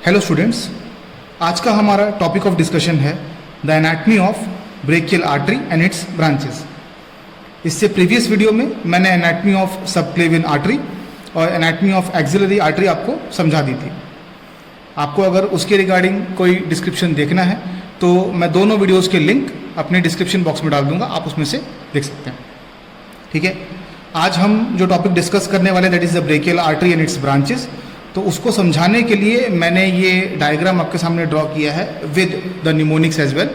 Hello students, आज का हमारा टॉपिक ऑफ डिस्कशन है the anatomy of brachial artery and it's branches. इससे प्रीवियस वीडियो में मैंने एनाटमी ऑफ सबक्लेवियन आर्टरी और एनाटमी ऑफ एक्सिलरी आर्टरी आपको समझा दी थी। आपको अगर उसके रिगार्डिंग कोई डिस्क्रिप्शन देखना है तो मैं दोनों वीडियोज़ के लिंक अपने डिस्क्रिप्शन बॉक्स में डाल दूंगा, आप उसमें से देख सकते हैं। ठीक है, आज हम जो टॉपिक डिस्कस करने वाले that is the brachial artery and it's branches. तो उसको समझाने के लिए मैंने ये डायग्राम आपके सामने ड्रॉ किया है with the mnemonics as well.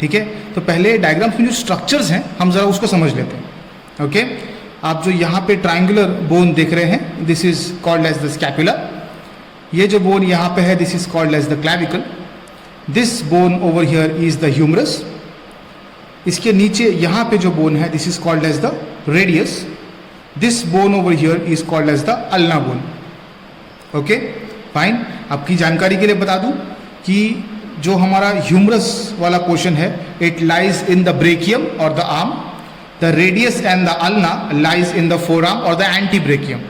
ठीक है, तो पहले डायग्राम्स में जो स्ट्रक्चर्स हैं हम ज़रा उसको समझ लेते हैं। ओके, आप जो यहाँ पे ट्राइंगुलर बोन देख रहे हैं, this is called as the scapula. ये जो बोन यहाँ पे है, this is called as the clavicle. This bone over here is the humerus. इसके नीचे यहाँ पे जो बोन है, this is called as the radius. This bone over here is called as the ulna bone. Okay fine, आपकी जानकारी के लिए बता दूं कि जो हमारा ह्यूमरस वाला पोर्शन है, it lies in the brachium और the arm. The radius and the ulna lies in the four arm और द एंटी ब्रेकियम।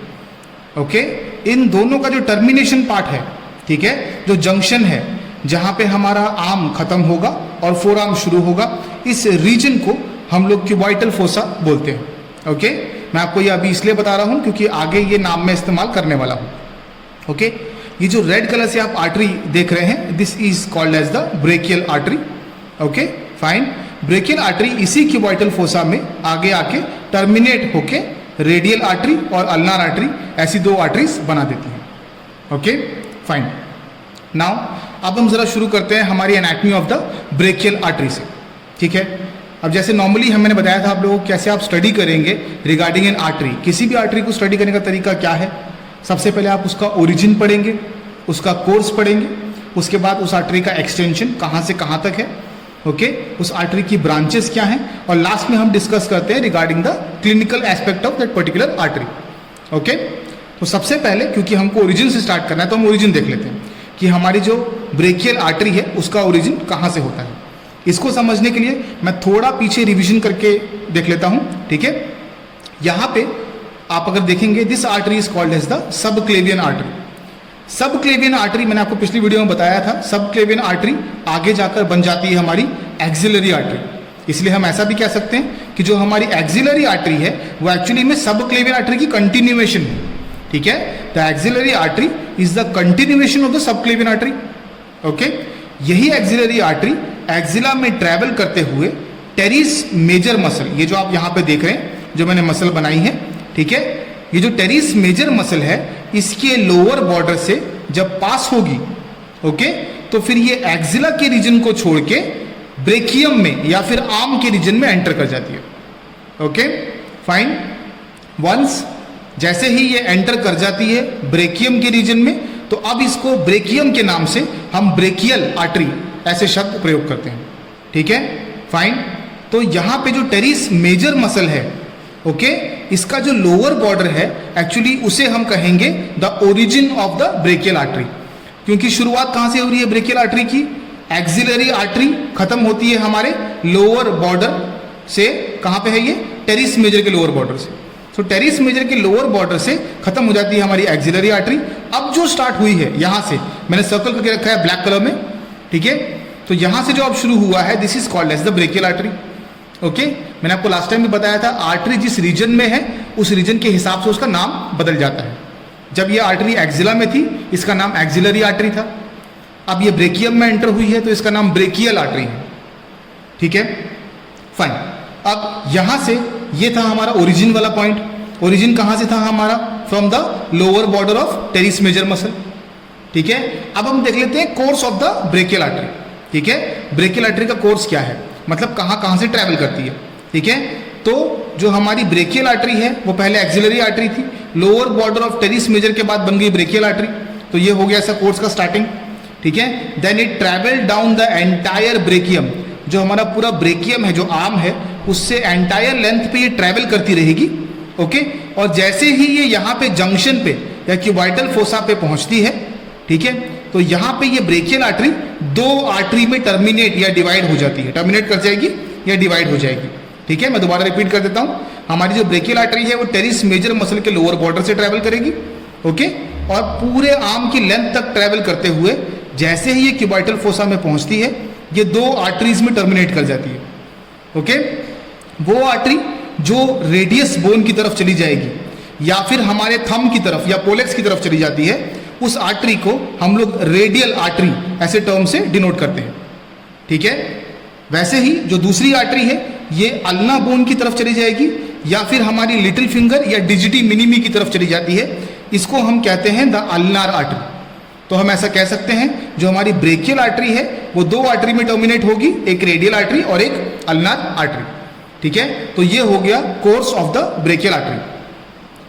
ओके, इन दोनों का जो टर्मिनेशन पार्ट है, ठीक है, जो जंक्शन है जहां पे हमारा आर्म खत्म होगा और फोर आर्म शुरू होगा, इस रीजन को हम लोग क्यूबॉइटल फोसा बोलते हैं। ओके, मैं आपको ये अभी इसलिए बता रहा हूं क्योंकि आगे ये नाम मैं इस्तेमाल करने वाला हूं। ओके, ये जो रेड कलर से आप आर्टरी देख रहे हैं, this is called as the brachial artery. Okay fine, brachial artery इसी क्यूबॉइटल फोसा में आगे आके टर्मिनेट होके रेडियल आर्टरी और अल्नार आर्टरी, ऐसी दो आर्टरीज बना देती हैं। ओके फाइन, नाउ अब हम जरा शुरू करते हैं हमारी anatomy of the brachial artery से। ठीक है, अब जैसे नॉर्मली मैंने बताया था आप लोगों को कैसे आप स्टडी करेंगे रिगार्डिंग एन आर्टरी। किसी भी आर्टरी को स्टडी करने का तरीका क्या है? सबसे पहले आप उसका ओरिजिन पढ़ेंगे, उसका कोर्स पढ़ेंगे, उसके बाद उस आर्टरी का एक्सटेंशन कहाँ से कहाँ तक है, ओके, उस आर्टरी की ब्रांचेस क्या हैं, और लास्ट में हम डिस्कस करते हैं regarding the clinical aspect of that particular artery. Okay, तो सबसे पहले क्योंकि हमको ओरिजिन से स्टार्ट करना है तो हम ओरिजिन देख लेते हैं कि हमारी जो ब्रेकियल आर्टरी है उसका ओरिजिन कहाँ से होता है। इसको समझने के लिए मैं थोड़ा पीछे रिविजन करके देख लेता हूँ। ठीक है, यहाँ पे आप अगर देखेंगे, this artery is called as the subclavian artery. Subclavian artery मैंने आपको पिछली वीडियो में बताया था, सबक्लेवियन आर्टरी आगे जाकर बन जाती है हमारी एक्सिलरी आर्टरी। इसलिए हम ऐसा भी कह सकते हैं कि जो हमारी एक्सिलरी आर्टरी है वो एक्चुअली में सबक्लेवियन आर्टरी की कंटिन्यूएशन है। ठीक है, the axillary artery is the continuation of the subclavian artery. Okay, यही एक्सिलरी आर्टरी एक्सिला में ट्रेवल करते हुए टेरिस मेजर मसल, ये जो आप यहाँ पे देख रहे हैं जो मैंने मसल बनाई है, ठीक है, ये जो टेरिस मेजर मसल है इसके लोअर बॉर्डर से जब पास होगी, ओके, तो फिर ये एक्सिला के रीजन को छोड़ के ब्रेकियम में या फिर आर्म के रीजन में एंटर कर जाती है। ओके फाइन, वंस जैसे ही ये एंटर कर जाती है ब्रेकियम के रीजन में, तो अब इसको ब्रेकियम के नाम से हम ब्रेकियल आर्टरी ऐसे शब्द प्रयोग करते हैं। ठीक है फाइन, तो यहां पे जो टेरिस मेजर मसल है, ओके, इसका जो लोअर बॉर्डर है एक्चुअली उसे हम कहेंगे the origin of the brachial artery. क्योंकि शुरुआत कहां से हो रही है ब्रेकियल आर्टरी की? एक्सिलरी आर्टरी खत्म होती है हमारे लोअर बॉर्डर से। कहां पे है ये? टेरिस मेजर के लोअर बॉर्डर से। तो टेरिस मेजर के लोअर बॉर्डर से खत्म हो जाती है हमारी एक्सिलरी आर्टरी। अब जो स्टार्ट हुई है यहां से, मैंने सर्कल करके रखा है ब्लैक कलर में, ठीक है, तो यहां से जो अब शुरू हुआ है, this is called as the brachial artery. Okay, मैंने आपको लास्ट टाइम भी बताया था, आर्टरी जिस रीजन में है उस रीजन के हिसाब से उसका नाम बदल जाता है। जब ये आर्टरी एक्सिला में थी इसका नाम एक्सिलरी आर्टरी था, अब ये ब्रेकियम में एंटर हुई है तो इसका नाम ब्रेकियल आर्टरी है। ठीक है फाइन, अब यहां से ये था हमारा ओरिजिन वाला पॉइंट। ओरिजिन कहां से था हमारा? From the lower border of teres major muscle. ठीक है, अब हम देख लेते हैं course of the brachial artery. ठीक है, ब्रेकियल आर्टरी का कोर्स क्या है, मतलब कहां कहां से ट्रैवल करती है। ठीक है, तो जो हमारी ब्रेकियल आर्टरी है वो पहले एक्सिलरी आर्टरी थी, lower border of teres major के बाद बन गई ब्रेकियल आर्टरी। तो ये हो गया ऐसा कोर्स का स्टार्टिंग। ठीक है, then it travel down the entire brachium. जो हमारा पूरा ब्रेकियम है, जो आर्म है, उससे एंटायर लेंथ पे ये ट्रैवल करती रहेगी। ओके, और जैसे ही ये यहाँ पे जंक्शन पे या क्यूबॉइटल फोसा पे पहुंचती है, ठीक है, तो यहाँ पे ये ब्रेकियल आर्टरी दो आर्टरी में टर्मिनेट या डिवाइड हो जाती है। टर्मिनेट कर जाएगी या डिवाइड हो जाएगी। ठीक है, मैं दोबारा रिपीट कर देता हूँ, हमारी जो ब्रेकियल आर्टरी है वो टेरिस मेजर मसल के लोअर बॉर्डर से ट्रैवल करेगी, ओके, और पूरे आर्म की लेंथ तक ट्रैवल करते हुए जैसे ही ये क्यूबाइटल फोसा में पहुंचती है, ये दो आर्टरीज में टर्मिनेट कर जाती है। ओके, वो आर्टरी जो रेडियस बोन की तरफ चली जाएगी या फिर हमारे थंब की तरफ या पोलेक्स की तरफ चली जाती है, उस आर्टरी को हम लोग रेडियल आर्टरी ऐसे टर्म से डिनोट करते हैं। ठीक है, वैसे ही जो दूसरी आर्टरी है ये अल्ना बोन की तरफ चली जाएगी या फिर हमारी लिटिल फिंगर या डिजिटी मिनिमी की तरफ चली जाती है, इसको हम कहते हैं द अल्नार आर्टरी। तो हम ऐसा कह सकते हैं जो हमारी ब्रेकियल आर्टरी है वो दो आर्टरी में टर्मिनेट होगी, एक रेडियल आर्टरी और एक अल्नार आर्टरी। ठीक है, तो ये हो गया course of the brachial artery.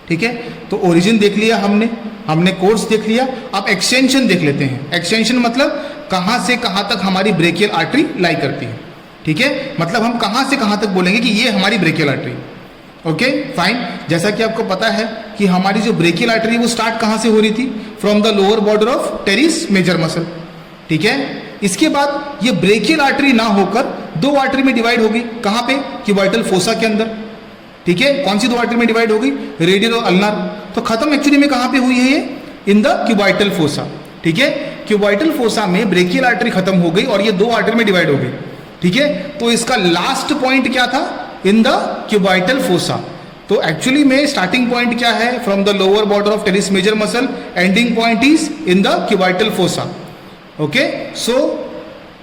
ठीक है, तो ओरिजिन देख लिया हमने कोर्स देख लिया। अब एक्सटेंशन देख लेते हैं। एक्सटेंशन मतलब कहां से कहां तक हमारी ब्रेकियल आर्टरी लाई करती है। ठीक है, मतलब हम कहां से कहां तक बोलेंगे कि ये हमारी ब्रेकियल आर्टरी। ओके फाइन, जैसा कि आपको पता है कि हमारी जो ब्रेकियल आर्टरी वो स्टार्ट कहां से हो रही थी, from the lower border of teres major muscle. ठीक है, इसके बाद ये ब्रेकियल आर्टरी ना होकर दो आर्टरी में डिवाइड होगी। कहां पे, क्यूबाइटल फोसा के अंदर। ठीक है, कौन सी दो आर्टरी में डिवाइड होगी, रेडियल और अल्नार। तो खत्म एक्चुअली में कहां पे हुई है ये, इन द क्यूबाइटल फोसा। ठीक है, क्यूबाइटल फोसा में ब्रेकियल आर्टरी खत्म हो गई और ये दो आर्टरी में डिवाइड हो गई। ठीक है, तो इसका लास्ट पॉइंट क्या था, इन द क्यूबाइटल फोसा। तो एक्चुअली में स्टार्टिंग पॉइंट क्या है, from the lower border of teres major muscle, ending point is in the cubital fossa. Okay, so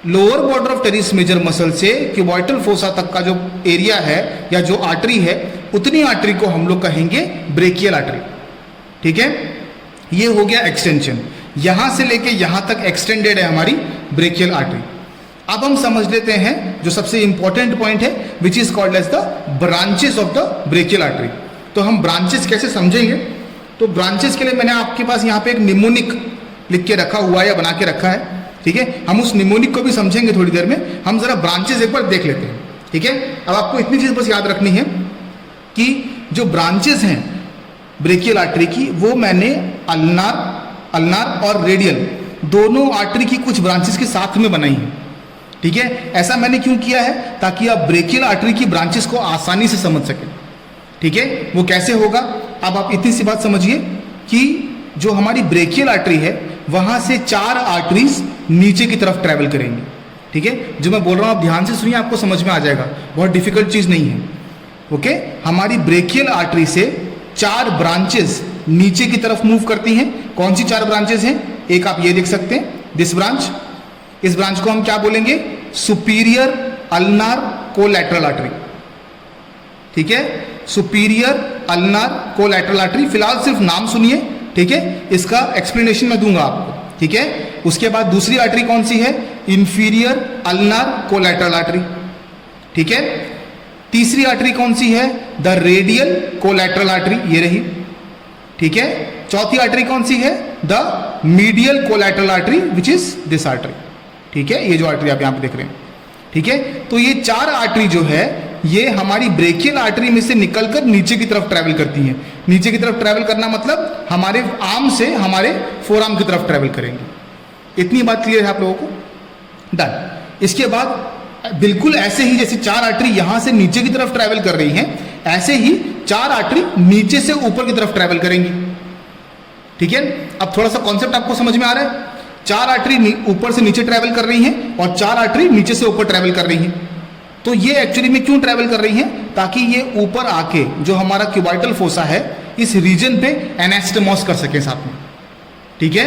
lower border of teres major muscle से cubital fossa तक का जो area है या जो आर्टरी है, उतनी आर्टरी को हम लोग कहेंगे ब्रेकियल आर्टरी। ठीक है, ये हो गया एक्सटेंशन। यहां से लेके यहां तक एक्सटेंडेड है हमारी ब्रेकियल आर्टरी। अब हम समझ लेते हैं जो सबसे इंपॉर्टेंट पॉइंट है, which is called as the branches of the brachial artery. तो हम ब्रांचेस कैसे समझेंगे, तो ब्रांचेस के लिए मैंने आपके पास यहाँ पे एक निमोनिक लिख के रखा हुआ है या बना के रखा है। ठीक है, हम उस निमोनिक को भी समझेंगे थोड़ी देर में। हम जरा ब्रांचेस एक बार देख लेते हैं। ठीक है, अब आपको इतनी चीज बस याद रखनी है कि जो ब्रांचेस हैं ब्रेकियल आर्टरी की, वो मैंने अल्नार और रेडियल दोनों आर्टरी की कुछ ब्रांचेस के साथ में बनाई है। ठीक है, ऐसा मैंने क्यों किया है, ताकि आप ब्रेकियल आर्टरी की ब्रांचेस को आसानी से समझ सकें। ठीक है, वो कैसे होगा, अब आप इतनी सी बात समझिए कि जो हमारी ब्रेकियल आर्टरी है वहां से चार आर्टरीज नीचे की तरफ ट्रैवल करेंगी। ठीक है, जो मैं बोल रहा हूं आप ध्यान से सुनिए, आपको समझ में आ जाएगा, बहुत डिफिकल्ट चीज नहीं है। ओके, हमारी ब्रेकियल आर्टरी से चार ब्रांचेस नीचे की तरफ मूव करती हैं। कौन सी चार ब्रांचेस हैं, एक आप ये देख सकते हैं, दिस ब्रांच। इस ब्रांच को हम क्या बोलेंगे, सुपीरियर अल्नार कोलैटरल आर्टरी। ठीक है, सुपीरियर अल्नार कोलैटरल आर्टरी। फिलहाल सिर्फ नाम सुनिए। ठीक है, इसका एक्सप्लेनेशन मैं दूंगा आपको। ठीक है, उसके बाद दूसरी आर्टरी कौन सी है, इंफीरियर अल्नार कोलैटरल आर्टरी। ठीक है, तीसरी आर्टरी कौन सी है, द रेडियल कोलैटरल आर्टरी, ये रही। ठीक है, चौथी आर्टरी कौन सी है, the medial collateral artery which is this artery. ठीक है, ये जो आर्टरी आप यहां पे देख रहे हैं। ठीक है, तो ये चार आर्टरी जो है ये हमारी ब्रेकियल आर्टरी में से निकलकर नीचे की तरफ ट्रैवल करती हैं। नीचे की तरफ ट्रैवल करना मतलब हमारे आर्म से हमारे फोरआर्म की तरफ ट्रैवल करेंगे। इतनी बात क्लियर है आप लोगों को, डन। इसके बाद बिल्कुल ऐसे ही जैसे चार आर्टरी यहां से नीचे की तरफ ट्रैवल कर रही हैं, ऐसे ही चार आर्टरी नीचे से ऊपर की तरफ ट्रैवल करेंगी। ठीक है, अब थोड़ा सा कॉन्सेप्ट आपको समझ में आ रहा है। चार आर्टरी ऊपर से नीचे ट्रैवल कर रही हैं और चार आर्टरी नीचे से ऊपर ट्रैवल कर रही हैं। तो ये एक्चुअली में क्यों ट्रैवल कर रही हैं, ताकि ये ऊपर आके जो हमारा क्यूबाइटल फोसा है इस रीजन पे एनास्टमोस कर सके साथ में। ठीक है,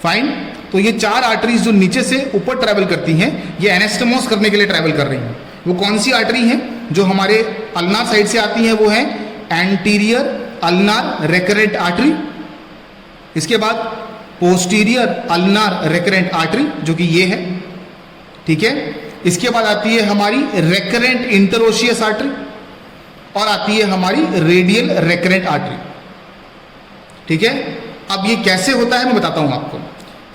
फाइन। तो ये चार आर्टरीज जो नीचे से ऊपर ट्रैवल करती हैं, ये एनास्टमोस करने के लिए ट्रैवल कर रही हैं। वो कौन सी आर्टरी हैं, जो हमारे अल्नार साइड से आती हैं, वो है एंटीरियर अल्नार रेकरेंट आर्टरी। इसके बाद पोस्टीरियर अल्नार रेकरेंट आर्टरी, जो कि ये है। ठीक है, इसके बाद आती है हमारी रेकरेंट इंटरोशियस आर्टरी और आती है हमारी रेडियल रेकरेंट आर्टरी। ठीक है, अब ये कैसे होता है मैं बताता हूं आपको।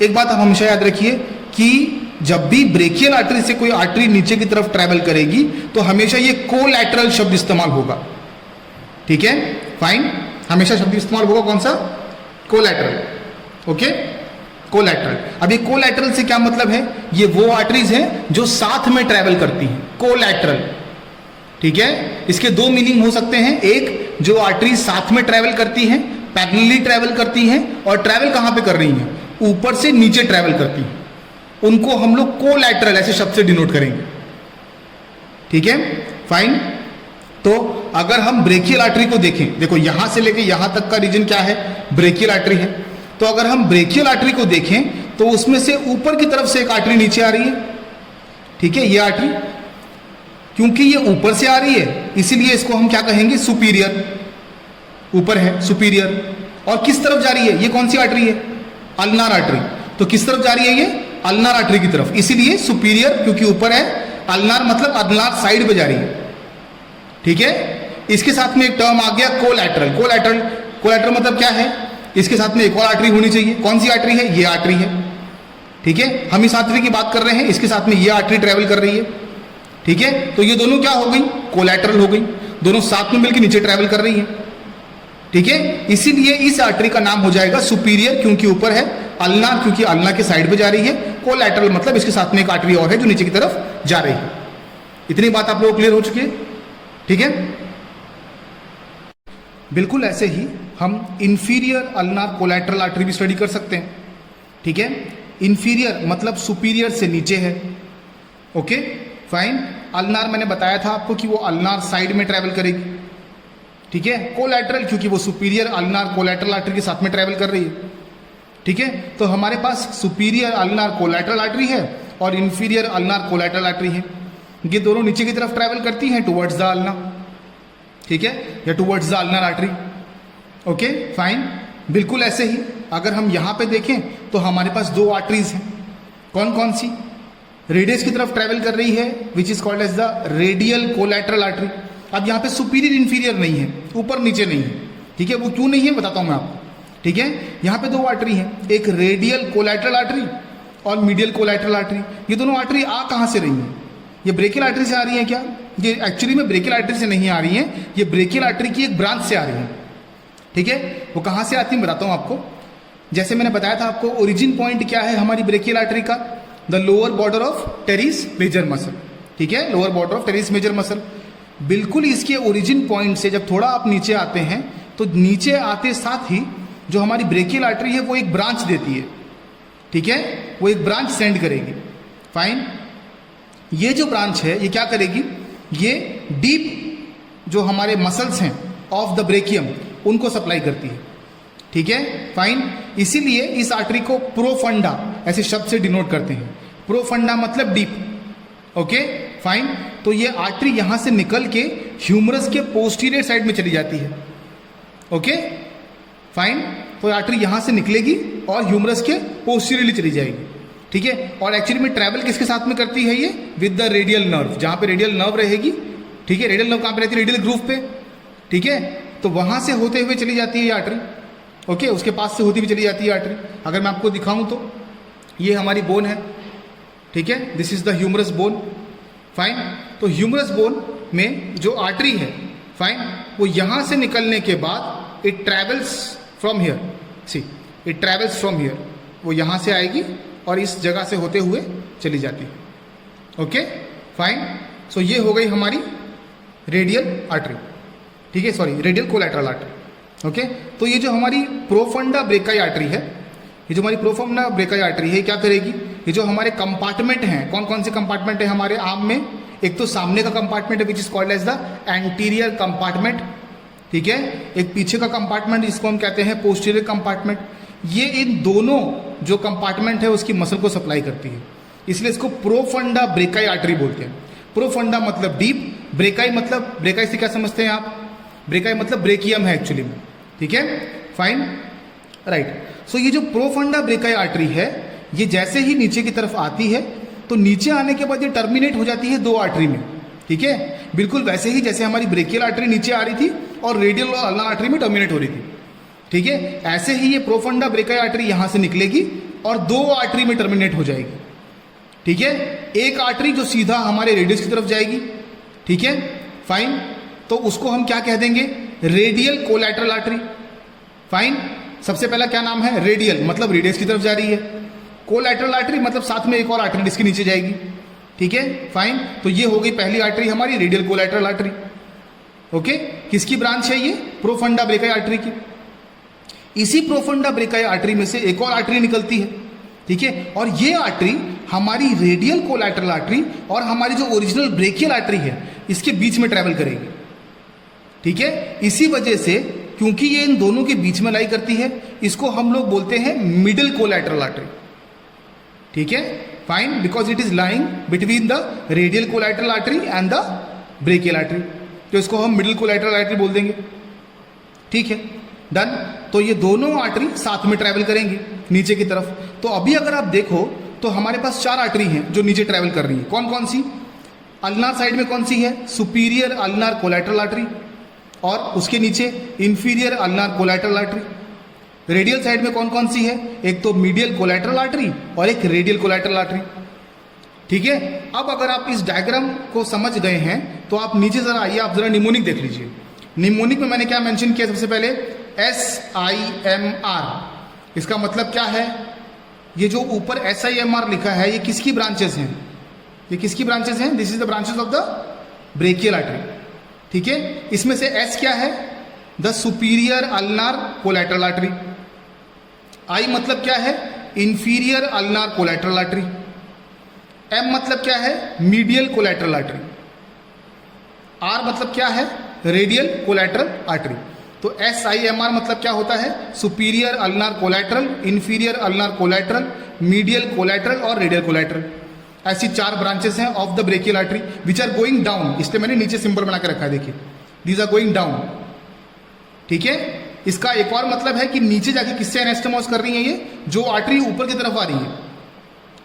एक बात आप हमेशा याद रखिए कि जब भी ब्रेकियल आर्टरी से कोई आर्टरी नीचे की तरफ ट्रैवल करेगी तो हमेशा ये कोलैटरल शब्द इस्तेमाल होगा। ठीक है, फाइन। हमेशा शब्द इस्तेमाल होगा कौन सा, कोलैटरल। Okay, collateral. अब ये कोलैटरल से क्या मतलब है, ये वो आर्टरीज हैं जो साथ में ट्रैवल करती हैं, कोलैटरल। ठीक है, इसके दो मीनिंग हो सकते हैं। एक, जो आर्टरीज साथ में ट्रैवल करती हैं, पैरेलली ट्रैवल करती हैं, और ट्रैवल कहां पे कर रही हैं, ऊपर से नीचे ट्रैवल करती हैं। उनको हम लोग कोलैटरल ऐसे शब्द से डिनोट करेंगे। ठीक है, फाइन। तो अगर हम ब्रेकियल आर्टरी को देखें, देखो यहां से लेके यहां तक का रीजन क्या है, ब्रेकियल आर्टरी है। तो अगर हम ब्रेकियल आर्टरी को देखें तो उसमें से ऊपर की तरफ से एक आर्टरी नीचे आ रही है। ठीक है, ये आर्टरी क्योंकि ये ऊपर से आ रही है इसीलिए इसको हम क्या कहेंगे, सुपीरियर, ऊपर है सुपीरियर। और किस तरफ जा रही है, ये कौन सी आर्टरी है, अल्नार आर्टरी। तो किस तरफ जा रही है, ये अल्नार आर्टरी की तरफ, इसीलिए सुपीरियर क्योंकि ऊपर है, अल्नार मतलब अल्नार साइड पे जा रही है। ठीक है, इसके साथ में एक टर्म आ गया कोलैटरल। कोलैटरल, कोलैटरल मतलब क्या है, इसके साथ में एक और आर्टरी होनी चाहिए। कौन सी आर्टरी है, ये आर्टरी है। ठीक है, हम इस आर्टरी की बात कर रहे हैं, इसके साथ में ये आर्टरी ट्रेवल कर रही है। ठीक है, तो ये दोनों क्या हो गई, कोलैटरल हो गई, दोनों साथ में मिलकर नीचे ट्रेवल कर रही है। ठीक है, इसीलिए इस आर्टरी का नाम हो जाएगा सुपीरियर क्योंकि ऊपर है, अल्नार क्योंकि अल्नार के साइड पे जा रही है, कोलैटरल मतलब इसके साथ में एक आर्टरी और है जो नीचे की तरफ जा रही है। इतनी बात आप लोग क्लियर हो चुकी है। ठीक है, बिल्कुल ऐसे ही हम इंफीरियर अल्नार कोलैटरल आर्टरी भी स्टडी कर सकते हैं। ठीक है, इंफीरियर मतलब सुपीरियर से नीचे है। Okay fine. अल्नार मैंने बताया था आपको कि वो अल्नार साइड में ट्रेवल करेगी। ठीक है, कोलैटरल क्योंकि वो सुपीरियर अल्नार कोलैटरल आर्टरी के साथ में ट्रेवल कर रही है। ठीक है, तो हमारे पास सुपीरियर अल्नार कोलैटरल आर्टरी है और इंफीरियर अल्नार कोलैटरल आर्टरी है। ये दोनों नीचे की तरफ ट्रेवल करती हैं टुवर्ड्स द अल्ना। ठीक है, या towards the ulnar artery. Okay fine. बिल्कुल ऐसे ही अगर हम यहां पे देखें तो हमारे पास दो आर्टरीज हैं। कौन कौन सी, रेडियस की तरफ ट्रेवल कर रही है which is called as the radial collateral artery. अब यहाँ पे सुपीरियर इंफीरियर नहीं है, ऊपर नीचे नहीं है। ठीक है, वो क्यों नहीं है बताता हूं मैं आपको। ठीक है, यहाँ पे दो आर्टरी हैं, एक रेडियल कोलैटरल आर्टरी और मीडियल कोलैटरल आर्टरी। ये दोनों आर्टरी आ कहाँ से रही हैं, ये ब्रेकियल आर्टरी से आ रही है क्या, ये एक्चुअली में ब्रेकियल आर्टरी से नहीं आ रही है, ये ब्रेकियल आर्टरी की एक ब्रांच से आ रही है। ठीक है, वो कहाँ से आती है बताता हूँ आपको। जैसे मैंने बताया था आपको ओरिजिन पॉइंट क्या है हमारी ब्रेकियल आर्टरी का, the lower border of teres major muscle. ठीक है, lower border of teres major muscle. बिल्कुल इसके ओरिजिन पॉइंट से जब थोड़ा आप नीचे आते हैं तो नीचे आते साथ ही जो हमारी ब्रेकियल आर्टरी है वो एक ब्रांच देती है। ठीक है, वो एक ब्रांच सेंड करेगी। फाइन। ये जो ब्रांच है ये क्या करेगी, ये डीप जो हमारे मसल्स हैं ऑफ द ब्रेकियम उनको सप्लाई करती है। ठीक है, फाइन। इसीलिए इस आर्टरी को प्रोफंडा ऐसे शब्द से डिनोट करते हैं। प्रोफंडा मतलब डीप। Okay fine. तो ये आर्टरी यहां से निकल के ह्यूमरस के पोस्टीरियर साइड में चली जाती है। Okay fine. तो आर्टरी यहां से निकलेगी और ह्यूमरस के पोस्टीरियरली चली जाएगी। ठीक है, और एक्चुअली में ट्रैवल किसके साथ में करती है ये, विद द रेडियल नर्व। जहां पे रेडियल नर्व रहेगी, ठीक है, रेडियल नर्व कहां पे रहती है, रेडियल ग्रूव पे। ठीक है, तो वहां से होते हुए चली जाती है ये आर्टरी। ओके, उसके पास से होती हुई चली जाती है आर्टरी। अगर मैं आपको दिखाऊं तो ये हमारी बोन है। ठीक है, this is the humerus bone. Fine. तो ह्यूमरस बोन में जो आर्टरी है, फाइन, वो यहां से निकलने के बाद it travels from here, see it travels from here, वो यहां से आएगी और इस जगह से होते हुए चली जाती है। Okay fine. सो ये हो गई हमारी रेडियल आर्टरी। ठीक है, sorry radial collateral artery. Okay, तो ये जो हमारी प्रोफंडा ब्रेकाई आर्टरी है, ये जो हमारी प्रोफंडा ब्रेकाई आर्टरी है क्या करेगी, ये जो हमारे कंपार्टमेंट हैं, कौन कौन से कंपार्टमेंट है हमारे आर्म में, एक तो सामने का कंपार्टमेंट है which is called as the anterior compartment. ठीक है, एक पीछे का कंपार्टमेंट जिसको हम कहते हैं पोस्टीरियर कंपार्टमेंट। ये इन दोनों जो कंपार्टमेंट है उसकी मसल को सप्लाई करती है, इसलिए इसको प्रोफंडा ब्रेकाई आर्टरी बोलते हैं। प्रोफंडा मतलब डीप, ब्रेकाई मतलब, ब्रेकाई से क्या समझते हैं आप, ब्रेकाई मतलब ब्रेकियम है एक्चुअली में। ठीक है, फाइन, राइट। सो ये जो प्रोफंडा ब्रेकाई आर्टरी है ये जैसे ही नीचे की तरफ आती है तो नीचे आने के बाद ये टर्मिनेट हो जाती है दो आर्टरी में। ठीक है, बिल्कुल वैसे ही जैसे हमारी ब्रेकियल आर्टरी नीचे आ रही थी और रेडियल और अल्ना आर्टरी में टर्मिनेट हो रही थी। ठीक है, ऐसे ही ये प्रोफंडा ब्रेकाई आर्टरी यहां से निकलेगी और दो आर्टरी में टर्मिनेट हो जाएगी। ठीक है, एक आर्टरी जो सीधा हमारे रेडियस की तरफ जाएगी। ठीक है, फाइन, तो उसको हम क्या कह देंगे, रेडियल कोलैटरल आर्टरी। फाइन, सबसे पहला क्या नाम है, रेडियल मतलब रेडियस की तरफ जा रही है, कोलैटरल आर्टरी मतलब साथ में एक और आर्टरी जिसके नीचे जाएगी। ठीक है, फाइन, तो ये हो गई पहली आर्टरी हमारी रेडियल कोलैटरल आर्टरी। ओके, किसकी ब्रांच है ये, प्रोफंडा ब्रेकाई आर्टरी की। इसी प्रोफंडा ब्रेकाई आर्टरी में से एक और आर्टरी निकलती है। ठीक है, और ये आर्टरी हमारी रेडियल कोलैटरल आर्टरी और हमारी जो ओरिजिनल ब्रेकियल आर्टरी है इसके बीच में ट्रैवल करेगी। ठीक है, इसी वजह से क्योंकि ये इन दोनों के बीच में लाई करती है, इसको हम लोग बोलते हैं मिडिल कोलैटरल आर्टरी। ठीक है, fine, because it is lying between the radial collateral artery and the brachial artery, तो इसको हम मिडिल कोलैटरल आर्टरी बोल देंगे। ठीक है, डन। तो ये दोनों आर्टरी साथ में ट्रैवल करेंगी नीचे की तरफ। तो अभी अगर आप देखो तो हमारे पास 4 आर्टरी हैं जो नीचे ट्रैवल कर रही हैं। कौन कौन सी? अल्नार साइड में कौन सी है? सुपीरियर अल्नार कोलैटरल आर्टरी, और उसके नीचे inferior ulnar collateral artery. Radial side में कौन कौन सी है? एक तो मीडियल कोलैटरल आर्टरी और एक रेडियल कोलैटरल आर्टरी। ठीक है, अब अगर आप इस डायग्राम को समझ गए हैं तो आप नीचे जरा आइए, आप जरा निमोनिक देख लीजिए। निमोनिक में मैंने क्या मेंशन किया? सबसे पहले SIMR, इसका मतलब क्या है? ये जो ऊपर SIMR लिखा है ये किसकी ब्रांचेस हैं? ये किसकी ब्रांचेस हैं? This is the branches of the brachial artery. ठीक है, इसमें से S क्या है? The superior ulnar collateral artery. I मतलब क्या है? Inferior ulnar collateral artery. M मतलब क्या है? Medial collateral artery. R मतलब क्या है? Radial collateral artery. तो SIMR मतलब क्या होता है? Superior ulnar collateral, inferior ulnar collateral, medial collateral और रेडियल कोलैटरल। ऐसी 4 ब्रांचेस हैं of the brachial artery which are going down. इसलिए मैंने नीचे सिंबल बना के रखा है, देखिए, दीज आर गोइंग डाउन। ठीक है, इसका एक और मतलब है कि नीचे जाके किससे एनास्टमोस कर रही है? ये जो आर्टरी ऊपर की तरफ आ रही है।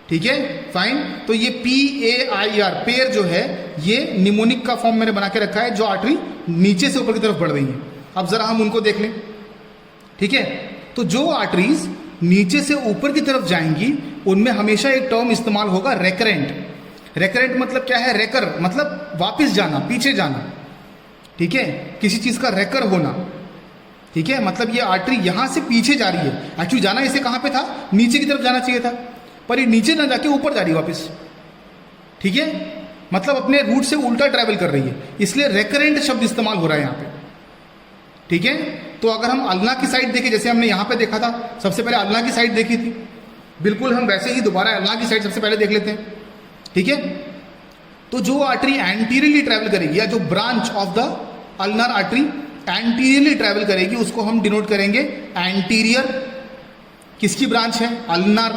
ठीक है, फाइन। तो ये PAIR पेयर जो है ये निमोनिक का फॉर्म मैंने बना के रखा है, जो आर्टरी नीचे से ऊपर की तरफ बढ़ रही है। अब जरा हम उनको देख लें। ठीक है, तो जो आर्टरीज नीचे से ऊपर की तरफ जाएंगी उनमें हमेशा एक टर्म इस्तेमाल होगा, रेकरेंट। रेकरेंट मतलब क्या है? रेकर मतलब वापस जाना, पीछे जाना। ठीक है, किसी चीज का रेकर होना। ठीक है, मतलब ये आर्टरी यहां से पीछे जा रही है। एक्चुअली जाना इसे कहां पे था? नीचे की तरफ जाना चाहिए था, पर ये नीचे ना जाके ऊपर जा रही है वापस। ठीक है, मतलब अपने रूट से उल्टा ट्रैवल कर रही है, इसलिए रेकरेंट शब्द इस्तेमाल हो रहा है यहां पे। ठीक है, तो अगर हम अल्ना की साइड देखें, जैसे हमने यहां पे देखा था, सबसे पहले अल्ना की साइड देखी थी, बिल्कुल हम वैसे ही दोबारा अल्ना की साइड सबसे पहले देख लेते हैं। ठीक है, तो जो आर्टरी एंटीरियरली ट्रैवल करेगी, या जो branch of the ulnar artery anteriorly travel करेगी, उसको हम डिनोट करेंगे एंटीरियर। किसकी ब्रांच है? अल्नार।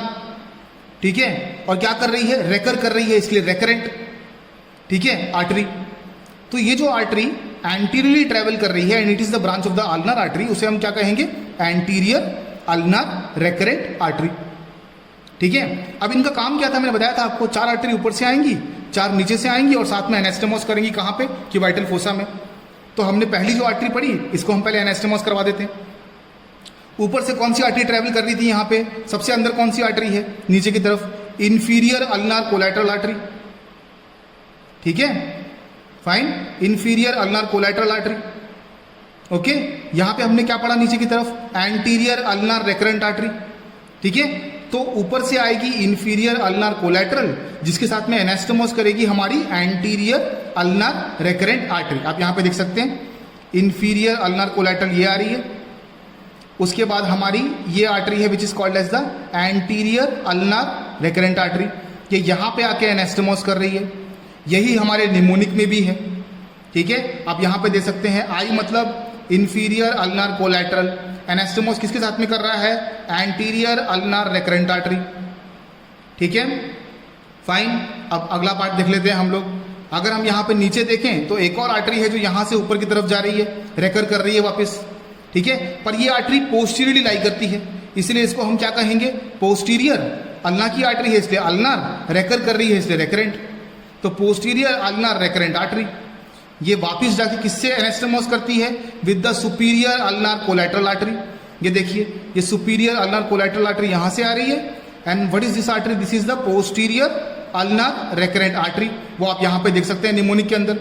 ठीक है, और क्या कर रही है? रेकर कर रही है, इसलिए रेकरेंट। ठीक है, आर्टरी। तो ये जो आर्टरी एंटीरियरली ट्रैवल कर रही है and it is the branch of the ulnar artery, उसे हम क्या कहेंगे? Anterior ulnar recurrent artery. ठीक है, अब इनका काम क्या था? मैंने बताया था आपको, 4 आर्टरी ऊपर से आएंगी, 4 नीचे से आएंगी और साथ में एनास्टेमोस करेंगी। कहां पे? कि वाइटल फोसा में। तो हमने पहली जो आर्टरी पढ़ी इसको हम पहले एनास्टेमोस करवा देते हैं। ऊपर से कौन सी आर्टरी ट्रैवल कर रही थी? यहां पे सबसे अंदर कौन सी आर्टरी है? नीचे की तरफ इंफीरियर अल्नार कोलैटरल आर्टरी। ठीक है, fine, inferior ulnar collateral artery. Okay, यहां पे हमने क्या पढ़ा? नीचे की तरफ एंटीरियर अल्नार रेकरेंट आर्टरी। ठीक है, तो ऊपर से आएगी इंफीरियर अल्नार कोलैटरल, जिसके साथ में एनास्टमोस करेगी हमारी एंटीरियर अल्नार रेकरेंट आर्टरी। आप यहां पे देख सकते हैं इंफीरियर अल्नार कोलैटरल ये आ रही है। उसके बाद हमारी ये आर्टरी है which is called as the anterior ulnar recurrent artery, ये यहां पे आके एनास्टमोस कर रही है। यही हमारे निमोनिक में भी है। ठीक है, आप यहां पे दे सकते हैं आई मतलब इंफीरियर अल्नार कोलैटरल, एनास्टमोस किसके साथ में कर रहा है? Anterior ulnar recurrent artery. ठीक है, फाइन। अब अगला पार्ट देख लेते हैं हम लोग। अगर हम यहां पे नीचे देखें तो एक और आर्टरी है जो यहां से ऊपर की तरफ जा रही है, रेकर कर रही है वापस। ठीक है, पर ये आर्टरी पोस्टीरियरली लाई करती है, इसलिए इसको हम क्या कहेंगे? पोस्टीरियर। अल्ना की आर्टरी है इसलिए अल्नार, रेकर कर रही है इसलिए रेकरेंट। तो पोस्टीरियर अल्नार रेकरेंट आर्टरी ये वापस जाके किससे एनास्टमोस करती है? With the superior ulnar collateral artery. ये देखिए, ये सुपीरियर अल्नार कोलैटरल आर्टरी यहां से आ रही है। And what is this artery? This is the posterior ulnar recurrent artery. वो आप यहां पे देख सकते हैं निमोनिक के अंदर।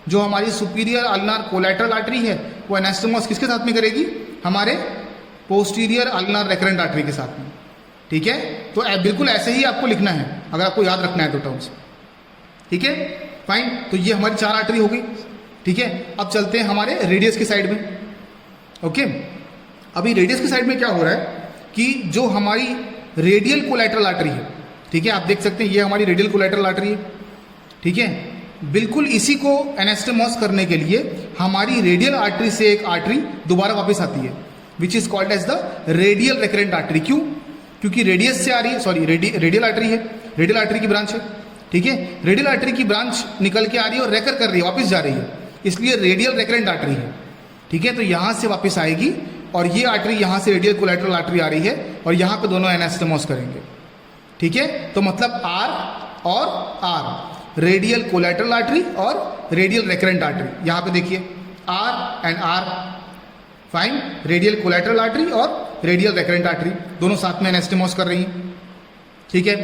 जो हमारी सुपीरियर अल्नार कोलैटरल आर्टरी है वो एनास्टमोस किसके साथ में करेगी? हमारे पोस्टीरियर अल्नार रेकरेंट आर्टरी के साथ में। ठीक है, तो बिल्कुल ऐसे ही आपको लिखना है अगर आपको याद रखना है तो टर्म्स। ठीक है, फाइन। तो ये हमारी 4 आर्टरी हो गई। ठीक है, अब चलते हैं हमारे रेडियस की साइड में। ओके, अभी रेडियस की साइड में क्या हो रहा है कि जो हमारी रेडियल कोलैटरल आर्टरी है, ठीक है, आप देख सकते हैं ये हमारी रेडियल कोलैटरल आर्टरी है। ठीक है, बिल्कुल इसी को एनास्टेमोस करने के लिए हमारी रेडियल आर्टरी से एक आर्टरी दोबारा वापस आती है, which is called as the radial recurrent artery. क्यों? क्योंकि रेडियस से आ रही है, सॉरी रेडियल आर्टरी है, रेडियल आर्टरी की ब्रांच है। ठीक है, रेडियल आर्टरी की ब्रांच निकल के आ रही है और रेकर कर रही है, वापस जा रही है, इसलिए रेडियल रेकरेंट आर्टरी है। ठीक है, तो यहां से वापस आएगी और ये आर्टरी यहां से रेडियल कोलैटरल आर्टरी आ रही है और यहां पे दोनों एनास्टेमोस करेंगे। ठीक है, तो मतलब आर और आर, रेडियल कोलैटरल आर्टरी और रेडियल रेकरेंट आर्टरी। यहां पे देखिए R and R, fine, radial collateral artery और रेडियल रेकरेंट आर्टरी दोनों साथ में एनास्टेमोस कर रही हैं। ठीक है,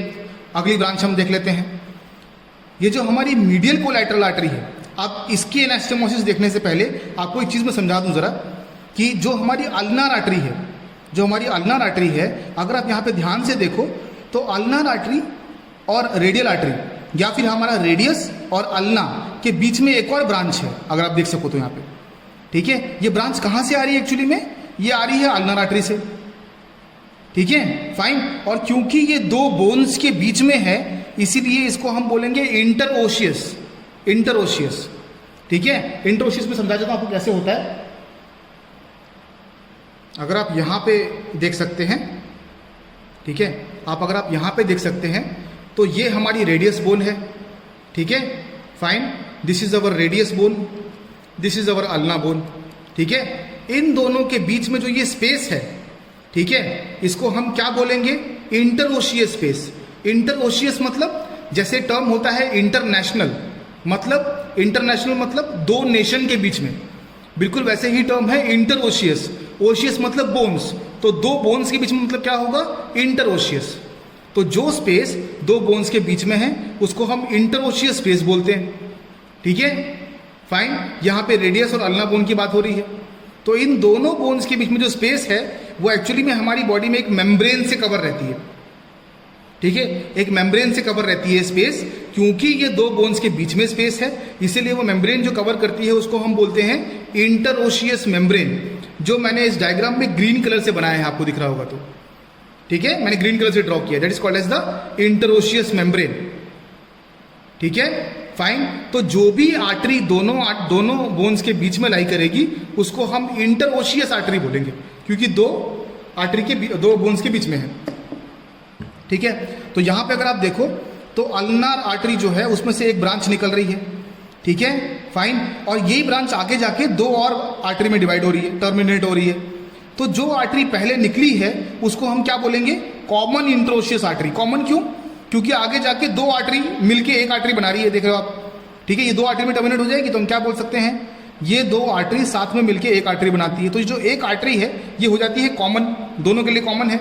अगली ब्रांच हम देख लेते हैं। ये जो हमारी मीडियल कोलैटरल आर्टरी है, अब इसकी एनास्टेमोसिस देखने से पहले आपको एक चीज मैं समझा दूं जरा, कि जो हमारी अल्नार आर्टरी है, जो हमारी अल्नार आर्टरी है, अगर आप यहाँ पे ध्यान से देखो तो अल्नार आर्टरी और रेडियल आर्टरी, या फिर हमारा रेडियस और अल्ना के बीच में एक और ब्रांच है, अगर आप देख सको तो यहाँ पे। ठीक है, ये ब्रांच कहाँ से आ रही है एक्चुअली में? ये आ रही है अल्नार आर्टरी से। ठीक है, फाइन, और क्योंकि ये दो बोन्स के बीच में है इसीलिए इसको हम बोलेंगे इंटरओशियस, इंटरओशियस। ठीक है, इंटरओशियस में समझा देता हूं आपको कैसे होता है। अगर आप यहां पे देख सकते हैं, ठीक है, अगर आप यहां पे देख सकते हैं तो ये हमारी रेडियस बोन है। ठीक है, fine, this is our radius bone, this is our ulna bone. ठीक है, इन दोनों के बीच में जो ये स्पेस है, ठीक है, इसको हम क्या बोलेंगे? इंटरओशियस स्पेस। इंटरओशियस मतलब जैसे टर्म होता है इंटरनेशनल, मतलब इंटरनेशनल मतलब दो नेशन के बीच में, बिल्कुल वैसे ही टर्म है इंटरओशियस। ओशियस मतलब बोन्स, तो दो बोन्स के बीच में मतलब क्या होगा? इंटरओशियस। तो जो स्पेस दो बोन्स के बीच में है उसको हम इंटरओशियस स्पेस बोलते हैं। ठीक है, फाइन, यहां पे रेडियस और अल्ना बोन की बात हो रही है। तो इन दोनों बोन्स के बीच में जो स्पेस है वो एक्चुअली में हमारी बॉडी में एक मेम्ब्रेन से कवर रहती है। ठीक है, एक मेम्ब्रेन से कवर रहती है स्पेस, क्योंकि ये दो बोन्स के बीच में स्पेस है, इसीलिए वो मेम्ब्रेन जो कवर करती है उसको हम बोलते हैं इंटरओशियस मेम्ब्रेन, जो मैंने इस डायग्राम में ग्रीन कलर से बनाया है, आपको दिख रहा होगा तो। ठीक है, मैंने ग्रीन कलर से ड्रॉ किया, that is called as the interosseous membrane. ठीक है, फाइन, तो जो भी आर्टरी दोनों बोन्स के बीच में लाई करेगी उसको हम इंटरओशियस आर्टरी बोलेंगे, क्योंकि दो बोन्स के बीच में है। ठीक है, तो यहां पे अगर आप देखो तो अल्नार आर्टरी जो है उसमें से एक ब्रांच निकल रही है। ठीक है, फाइन, और यही ब्रांच आगे जाके दो और आर्टरी में डिवाइड हो रही है, टर्मिनेट हो रही है। तो जो आर्टरी पहले निकली है उसको हम क्या बोलेंगे? Common इंटरओशियस artery. कॉमन क्यों? क्योंकि आगे जाके दो आर्टरी मिलके एक आर्टरी बना रही है, देख रहे हो आप। ठीक है, ये दो आर्टरी में टर्मिनेट हो जाएगी तो हम क्या बोल सकते हैं? ये दो आर्टरी साथ में मिलके एक आर्टरी बनाती है। तो जो एक आर्टरी है ये हो जाती है कॉमन, दोनों के लिए कॉमन है,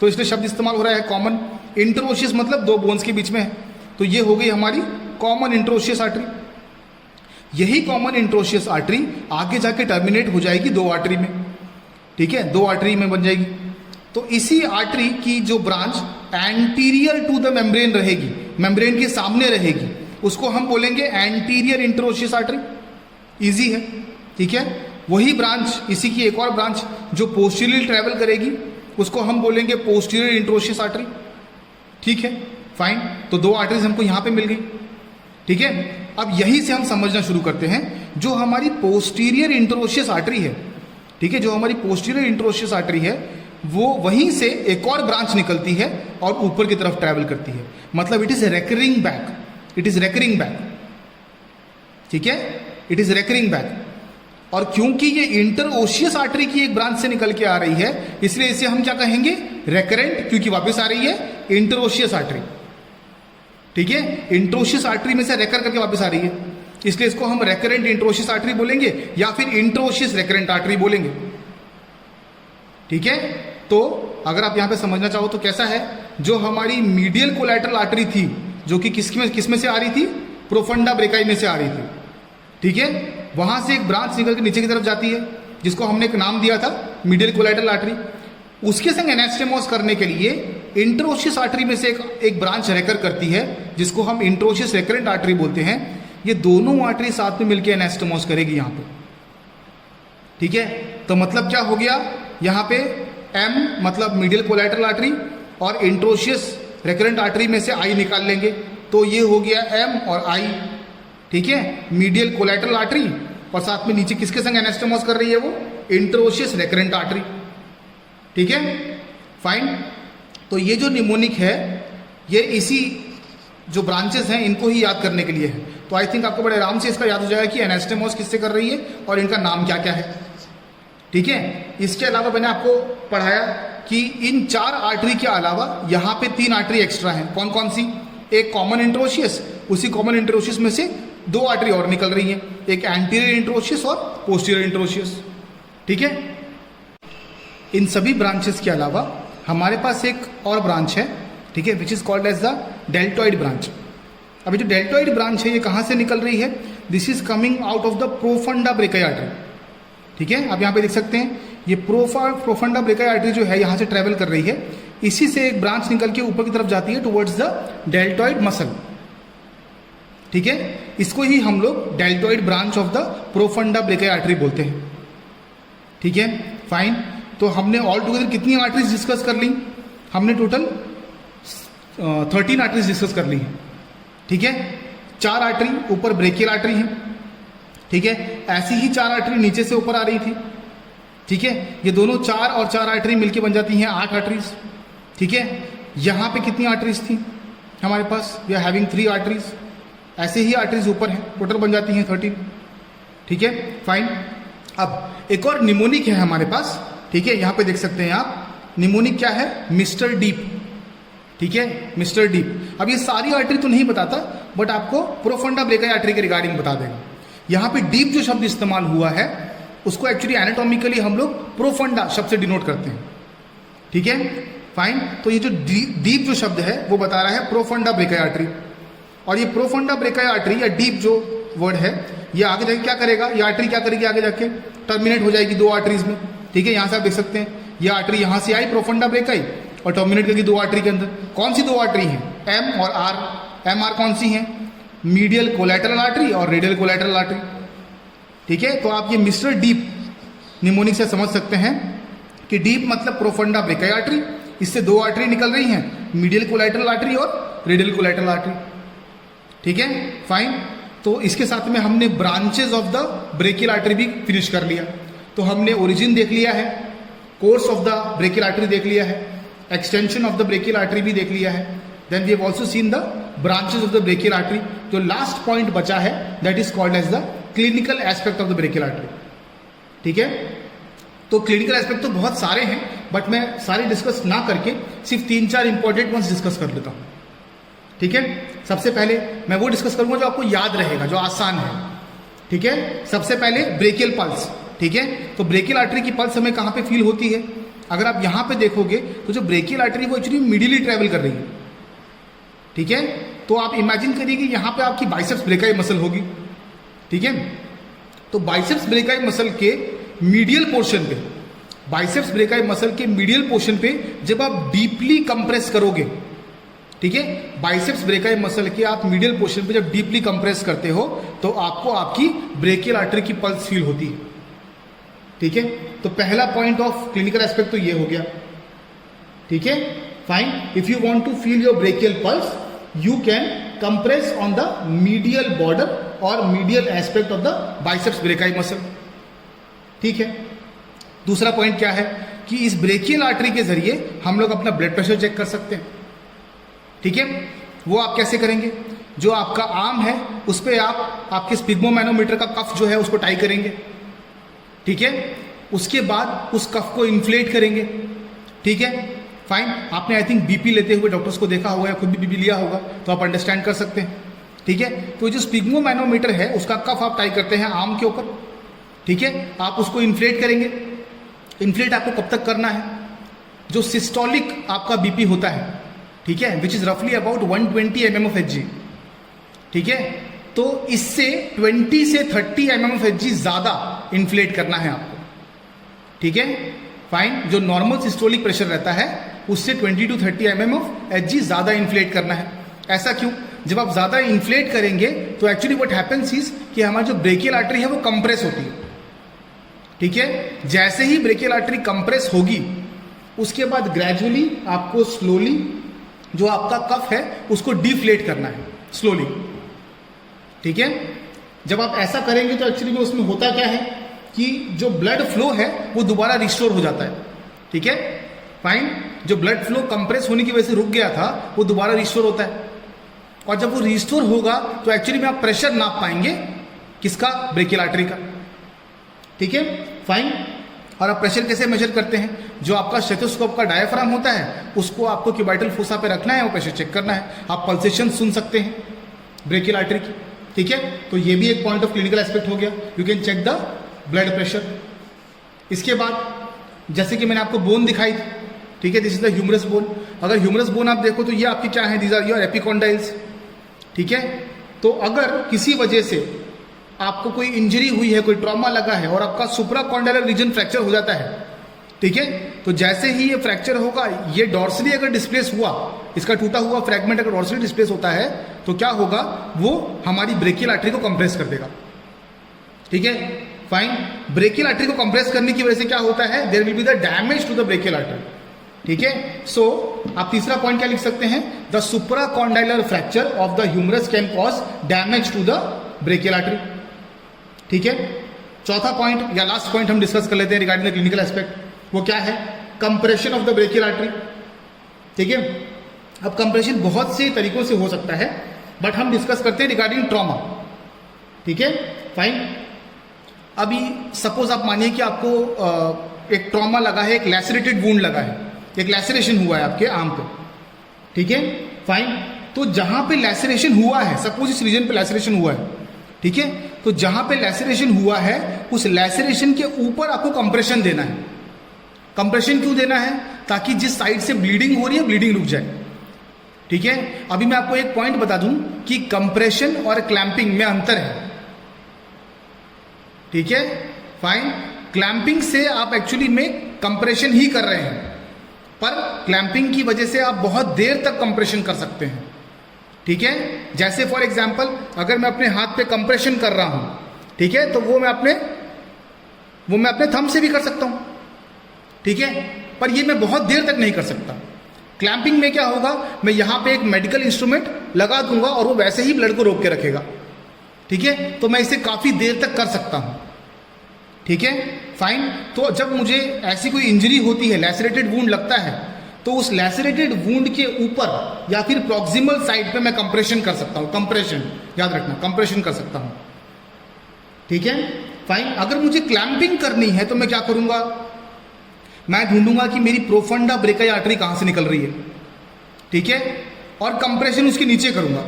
तो इसलिए शब्द इस्तेमाल हो रहा है कॉमन। इंटरओशियस मतलब दो बोन्स के बीच में है, तो ये हो गई हमारी कॉमन इंटरओशियस आर्टरी। यही कॉमन इंटरओशियस आर्टरी आगे जाके टर्मिनेट हो जाएगी दो आर्टरी में। ठीक है, दो आर्टरी में बन जाएगी। तो इसी आर्टरी की जो branch anterior to the membrane रहेगी, मेम्ब्रेन के सामने रहेगी, उसको हम बोलेंगे एंटीरियर इंटरओशियस आर्टरी। इजी है। ठीक है, वही ब्रांच, इसी की एक और ब्रांच जो पोस्टीरियरली ट्रेवल करेगी उसको हम बोलेंगे पोस्टीरियर इंटरओशियस आर्टरी। ठीक है, फाइन, तो दो आर्टरीज हमको यहां पे मिल गई। ठीक है, अब यहीं से हम समझना शुरू करते हैं जो हमारी पोस्टीरियर इंटरओशियस आर्टरी है। ठीक है, जो हमारी पोस्टीरियर इंटरओशियस आर्टरी है वो वहीं से एक और ब्रांच निकलती है और ऊपर की तरफ ट्रैवल करती है, मतलब it is recurring back, it is recurring back. ठीक है, इट इज रेकरिंग बैक। और क्योंकि ये इंटरओशियस आर्टरी की एक ब्रांच से निकल के आ रही है इसलिए इसे हम क्या कहेंगे? रेकरेंट, क्योंकि वापस आ रही है इंटरओशियस आर्टरी। ठीक है, इंटरओशियस आर्टरी में से रेकर करके वापस आ रही है, इसलिए इसको हम रेकरेंट इंटरओशियस आर्टरी बोलेंगे या फिर इंटरओशियस रेकरेंट आर्टरी बोलेंगे। ठीक है, तो अगर आप यहां पे समझना चाहो तो कैसा है, जो हमारी मीडियल कोलैटरल आर्टरी थी जो कि किसमें से आ रही थी? प्रोफंडा ब्रेकाई में से आ रही थी। ठीक है, वहां से एक ब्रांच निकल के नीचे की तरफ जाती है जिसको हमने एक नाम दिया था मीडियल कोलैटरल आर्टरी। उसके संग एनास्टेमोस करने के लिए इंटरओशियस आर्टरी में से एक ब्रांच रेकर करती है जिसको हम इंटरओशियस रेकरेंट आर्टरी बोलते हैं। ये दोनों आर्टरी साथ में मिलकर एनास्टेमोस करेगी यहां पे। ठीक है, तो मतलब क्या हो गया? यहां पे एम मतलब मीडियल कोलैटरल आर्टरी और इंटरओशियस रिकरेंट आर्टरी में से आई निकाल लेंगे, तो ये हो गया एम और आई, ठीक है। मीडियल कोलैटरल आर्टरी और साथ में नीचे किसके संग एनास्टेमोस कर रही है वो, इंटरोशियस रिकरेंट आर्टरी, ठीक है, फाइन। तो ये जो निमोनिक है ये इसी जो ब्रांचेस हैं इनको ही याद करने के लिए है। तो आई थिंक आपको बड़े आराम से इसका याद हो जाएगा कि एनास्टेमोस किससे कर रही है और इनका नाम क्या क्या है, ठीक है। इसके अलावा मैंने आपको पढ़ाया कि इन 4 आर्टरी के अलावा यहाँ पे 3 आर्टरी एक्स्ट्रा हैं। कौन कौन सी, एक कॉमन इंट्रोशियस, उसी कॉमन इंट्रोशियस में से 2 आर्टरी और निकल रही हैं, एक एंटीरियर इंट्रोशियस और पोस्टीरियर इंट्रोशियस, ठीक है। इन सभी ब्रांचेस के अलावा हमारे पास एक और ब्रांच है, ठीक है, which is called as the deltoid branch. अभी जो डेल्टॉइड ब्रांच है ये कहाँ से निकल रही है, this is coming out of the profunda brachii artery, ठीक है। आप यहाँ पे देख सकते हैं ये प्रोफंडा ब्रेकाई आर्टरी जो है यहाँ से ट्रेवल कर रही है, इसी से एक ब्रांच निकल के ऊपर की तरफ जाती है टुवर्ड्स द डेल्टॉइड मसल, ठीक है। इसको ही हम लोग deltoid branch of the profunda brachii artery बोलते हैं, ठीक है, फाइन। तो हमने ऑल टुगेदर कितनी आर्टरीज डिस्कस कर ली, हमने टोटल 13 आर्टरीज डिस्कस कर ली है, ठीक है। 4 आर्टरी ऊपर ब्रेकियल आर्टरी है, ठीक है, ऐसी ही 4 आर्टरी नीचे से ऊपर आ रही थी, ठीक है। ये दोनों 4 और 4 आर्टरी मिलके बन जाती हैं 8 आर्टरीज, ठीक है। यहाँ पे कितनी आर्टरीज थी हमारे पास, वी आर हैविंग 3 आर्टरीज, ऐसे ही आर्टरीज ऊपर हैं, टोटल बन जाती हैं 13, ठीक है, फाइन। अब एक और निमोनिक है हमारे पास, ठीक है, यहाँ पे देख सकते हैं आप, निमोनिक क्या है, मिस्टर डीप, ठीक है, मिस्टर डीप। अब ये सारी आर्टरी तो नहीं बताता, बट आपको प्रोफंडा ब्रेकाई आर्टरी के रिगार्डिंग बता देगा। यहाँ पे डीप जो शब्द इस्तेमाल हुआ है उसको एक्चुअली एनाटॉमिकली हम लोग प्रोफंडा शब्द से डिनोट करते हैं, ठीक है, फाइन। तो ये जो डीप जो शब्द है वो बता रहा है प्रोफंडा ब्रेकाई आर्टरी, और ये प्रोफंडा ब्रेकाई आर्टरी या डीप जो वर्ड है ये आगे जाके क्या करेगा, ये आर्टरी क्या करेगी, आगे जाके टर्मिनेट हो जाएगी 2 आर्टरीज में, ठीक है। यहाँ से आप देख सकते हैं ये आर्टरी यहाँ से आई प्रोफंडा ब्रेकाई और टर्मिनेट करेगी 2 आर्टरी के अंदर। कौन सी 2 आर्टरी हैं, एम और आर। एम आर कौन सी हैं, मीडियल कोलैटरल आर्टरी और रेडियल कोलैटरल आर्टरी, ठीक है। तो आप ये मिस्टर डीप निमोनिक से समझ सकते हैं कि डीप मतलब प्रोफंडा ब्रेकाई आर्टरी, इससे 2 आर्टरी निकल रही हैं, मीडियल कोलैटरल आर्टरी और रेडियल कोलैटरल आर्टरी, ठीक है, फाइन। तो इसके साथ में हमने branches of the brachial artery भी फिनिश कर लिया। तो हमने ओरिजिन देख लिया है, course of the brachial artery देख लिया है, extension of the brachial artery भी देख लिया है, then we have also seen the branches of the brachial artery. जो लास्ट पॉइंट बचा है that is called as the clinical aspect of the brachial artery, ठीक है। तो क्लिनिकल एस्पेक्ट तो बहुत सारे हैं, बट मैं सारे डिस्कस ना करके सिर्फ 3-4 इंपॉर्टेंट वंस डिस्कस कर लेता हूँ, ठीक है। सबसे पहले मैं वो डिस्कस करूंगा जो आपको याद रहेगा, जो आसान है, ठीक है। सबसे पहले ब्रेकियल पल्स, ठीक है। तो ब्रेकियल आर्टरी की पल्स हमें कहाँ पे फील होती है, अगर आप यहाँ पे देखोगे तो जो ब्रेकियल आर्टरी वो एक्चुअली मिडिली ट्रेवल कर रही है, ठीक है। तो आप इमेजिन करिए कि यहाँ पे आपकी बाइसेप्स ब्रेकाई मसल होगी, ठीक है। तो बाइसेप्स ब्रेकाई मसल के मीडियल पोर्शन पे, बाइसेप्स ब्रेकाई मसल के मीडियल पोर्शन पे जब आप डीपली कंप्रेस करोगे, ठीक है, बाइसेप्स ब्रेकाई मसल के आप मीडियल पोर्शन पे जब डीपली कंप्रेस करते हो तो आपको आपकी ब्रेकियल आर्टरी की पल्स फील होती है, ठीक है। तो पहला पॉइंट ऑफ क्लिनिकल एस्पेक्ट तो ये हो गया, ठीक है, fine. If you want to feel your brachial pulse you can compress on the medial border और medial aspect of the biceps brachii muscle, ठीक है। दूसरा पॉइंट क्या है कि इस ब्रेकियल आर्टरी के जरिए हम लोग अपना ब्लड प्रेशर चेक कर सकते हैं, ठीक है। वो आप कैसे करेंगे, जो आपका आर्म है उस पर आप आपके स्पिग्मोमैनोमीटर का कफ जो है उसको टाई करेंगे, ठीक है। उसके बाद उस कफ को इन्फ्लेट करेंगे, ठीक है, फाइन। आपने आई थिंक बीपी लेते हुए डॉक्टर्स को देखा होगा या खुद भी बीपी लिया होगा, तो आप अंडरस्टैंड कर सकते हैं, ठीक है। तो जो स्पिग्मोमैनोमीटर है उसका कफ आप टाई करते हैं आर्म के ऊपर, ठीक है। आप उसको इन्फ्लेट करेंगे। इन्फ्लेट आपको कब तक करना है, जो सिस्टोलिक आपका बीपी होता है, ठीक है, विच इज रफली अबाउट 120 mm/Hg, ठीक है। तो इससे 20 से 30 mm/Hg ज्यादा इन्फ्लेट करना है आपको, ठीक है, फाइन। जो नॉर्मल सिस्टोलिक प्रेशर रहता है उससे 20 to 30 mm/Hg ज्यादा इन्फ्लेट करना है। ऐसा क्यों, जब आप ज्यादा इन्फ्लेट करेंगे तो एक्चुअली व्हाट हैपेंस इज कि हमारी जो ब्रेकियल आर्टरी है वो कंप्रेस होती है, ठीक है। जैसे ही ब्रेकियल आर्टरी कंप्रेस होगी उसके बाद ग्रेजुअली आपको स्लोली जो आपका कफ है उसको डिफ्लेट करना है स्लोली। ठीक है, जब आप ऐसा करेंगे तो एक्चुअली में उसमें होता क्या है कि जो ब्लड फ्लो है वो दोबारा रिस्टोर हो जाता है। ठीक है, फाइन। जो ब्लड फ्लो कंप्रेस होने की वजह से रुक गया था वो दोबारा रिस्टोर होता है, और जब वो रिस्टोर होगा तो एक्चुअली में आप प्रेशर नाप पाएंगे किसका, ब्रेकियल आर्टरी का। ठीक है, फाइन। और आप प्रेशर कैसे मेजर करते हैं, जो आपका स्टेथोस्कोप का डायफ्राम होता है उसको आपको क्यूबाइटल फोसा पे रखना है, वो प्रेशर चेक करना है। आप पल्सेशन सुन सकते हैं ब्रेकियल आर्टरी की। ठीक है, तो ये भी एक पॉइंट ऑफ क्लिनिकल एस्पेक्ट हो गया, you can check the blood pressure. इसके बाद जैसे कि मैंने आपको बोन दिखाई थी, ठीक है, this is the humerus bone. अगर ह्यूमरस बोन आप देखो तो ये आपकी क्या है, दीज आर योर एपिकॉन्डाइल्स। ठीक है, तो अगर किसी वजह से आपको कोई इंजरी हुई है, कोई ट्रॉमा लगा है और आपका सुप्राकॉन्डाइलर रीजन फ्रैक्चर हो जाता है, ठीक है, तो जैसे ही ये फ्रैक्चर होगा, ये डॉर्सली अगर डिस्प्लेस हुआ, इसका टूटा हुआ फ्रैगमेंट अगर डॉर्सली डिस्प्लेस होता है तो क्या होगा, वो हमारी ब्रेकियल आर्टरी को कंप्रेस कर देगा। ठीक है, फाइन। ब्रेकियल आर्टरी को कंप्रेस करने की वजह से क्या होता है, there will be the damage to the brachial artery. ठीक है, सो आप तीसरा पॉइंट क्या लिख सकते हैं, the supracondylar fracture of the humerus can cause damage to the brachial artery. ठीक है, चौथा पॉइंट या लास्ट पॉइंट हम डिस्कस कर लेते हैं रिगार्डिंग द क्लिनिकल एस्पेक्ट, वो क्या है, compression of the brachial artery. ठीक है, अब कंप्रेशन बहुत से तरीकों से हो सकता है, बट हम डिस्कस करते हैं रिगार्डिंग ट्रॉमा। ठीक है, फाइन। अभी सपोज आप मानिए कि आपको एक ट्रॉमा लगा है, एक लैसरेटेड वुंड लगा है, एक लैसरेशन हुआ है आपके आर्म पे। ठीक है, फाइन। तो जहां पे लैसरेशन हुआ है, सपोज इस रीजन पे लैसरेशन हुआ है, ठीक है, तो जहां पे लैसरेशन हुआ है उस लैसरेशन के ऊपर आपको कंप्रेशन देना है। कंप्रेशन क्यों देना है, ताकि जिस साइड से ब्लीडिंग हो रही है ब्लीडिंग रुक जाए। ठीक है, अभी मैं आपको एक पॉइंट बता दूं कि कंप्रेशन और क्लैंपिंग में अंतर है। ठीक है, फाइन। क्लैंपिंग से आप एक्चुअली में कंप्रेशन ही कर रहे हैं, पर क्लैंपिंग की वजह से आप बहुत देर तक कंप्रेशन कर सकते हैं। ठीक है, जैसे फॉर एग्जांपल अगर मैं अपने हाथ पे कंप्रेशन कर रहा हूं, ठीक है, तो वो मैं अपने थंब से भी कर सकता हूं। ठीक है, पर ये मैं बहुत देर तक नहीं कर सकता। क्लैंपिंग में क्या होगा, मैं यहां पे एक मेडिकल इंस्ट्रूमेंट लगा दूंगा और वो वैसे ही ब्लड को रोक के रखेगा। ठीक है, तो मैं इसे काफी देर तक कर सकता हूं। ठीक है, फाइन। तो जब मुझे ऐसी कोई इंजरी होती है, लैसरेटेड वुंड लगता है, तो उस लैसरेटेड वुंड के ऊपर या फिर प्रॉक्सिमल साइड पे मैं कंप्रेशन कर सकता हूं। कंप्रेशन याद रखना, कंप्रेशन कर सकता हूं। ठीक है, फाइन। अगर मुझे क्लैंपिंग करनी है तो मैं क्या करूंगा, मैं ढूंढूंगा कि मेरी प्रोफंडा ब्रेकियल आर्टरी कहां से निकल रही है। ठीक है, और कंप्रेशन उसके नीचे करूंगा,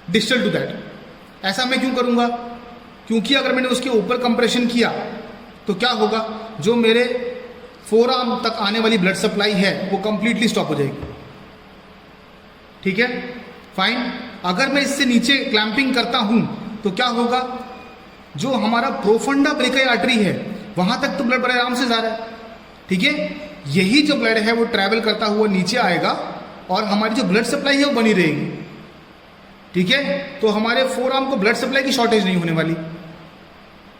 डिस्टल टू दैट। ऐसा मैं क्यों करूंगा, क्योंकि अगर मैंने उसके ऊपर कंप्रेशन किया तो क्या होगा, जो मेरे फोरआर्म तक आने वाली ब्लड सप्लाई है वो कंप्लीटली स्टॉप हो जाएगी। ठीक है, फाइन। अगर मैं इससे नीचे क्लैंपिंग करता हूं तो क्या होगा, जो हमारा प्रोफंडा ब्रेकियल आर्टरी है वहां तक तो ब्लड बड़े आराम से जा रहा है। ठीक है, यही जो ब्लड है वो ट्रैवल करता हुआ नीचे आएगा और हमारी जो ब्लड सप्लाई है वो बनी रहेगी। ठीक है, तो हमारे फोरआर्म को ब्लड सप्लाई की शॉर्टेज नहीं होने वाली।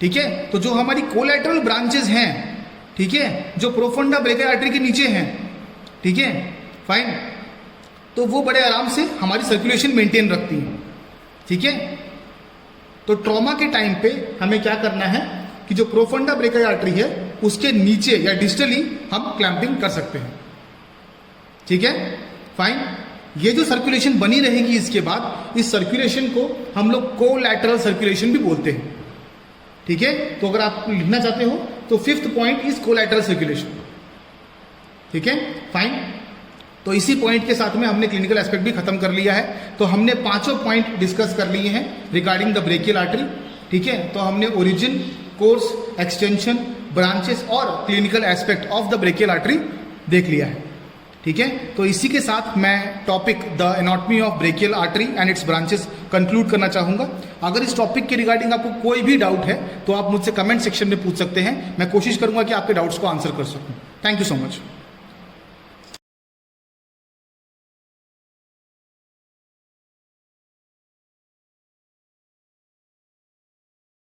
ठीक है, तो जो हमारी कोलैटरल ब्रांचेस हैं, ठीक है, जो प्रोफंडा ब्रेकियल आर्टरी के नीचे हैं, ठीक है, फाइन, तो वो बड़े आराम से हमारी सर्कुलेशन मेंटेन रखती हैं। ठीक है, तो ट्रॉमा के टाइम पे हमें क्या करना है कि जो प्रोफंडा ब्रेकियल आर्टरी है उसके नीचे या डिस्टली हम क्लैंपिंग कर सकते हैं। ठीक है, फाइन। ये जो सर्कुलेशन बनी रहेगी इसके बाद, इस सर्कुलेशन को हम लोग कोलैटरल सर्कुलेशन भी बोलते हैं। ठीक है, तो अगर आप लिखना चाहते हो तो fifth point is collateral circulation. ठीक है, फाइन। तो इसी पॉइंट के साथ में हमने क्लिनिकल एस्पेक्ट भी खत्म कर लिया है। तो हमने पांचों पॉइंट डिस्कस कर लिए हैं रिगार्डिंग द ब्रेकियल आर्टरी। ठीक है, तो हमने ओरिजिन, कोर्स, एक्सटेंशन, ब्रांचेस और clinical aspect of the brachial artery देख लिया है। ठीक है, तो इसी के साथ मैं topic the anatomy of brachial artery and it's branches conclude करना चाहूंगा। अगर इस टॉपिक के रिगार्डिंग आपको कोई भी डाउट है तो आप मुझसे कमेंट सेक्शन में पूछ सकते हैं। मैं कोशिश करूंगा कि आपके डाउट्स को आंसर कर सकूं। Thank you so much.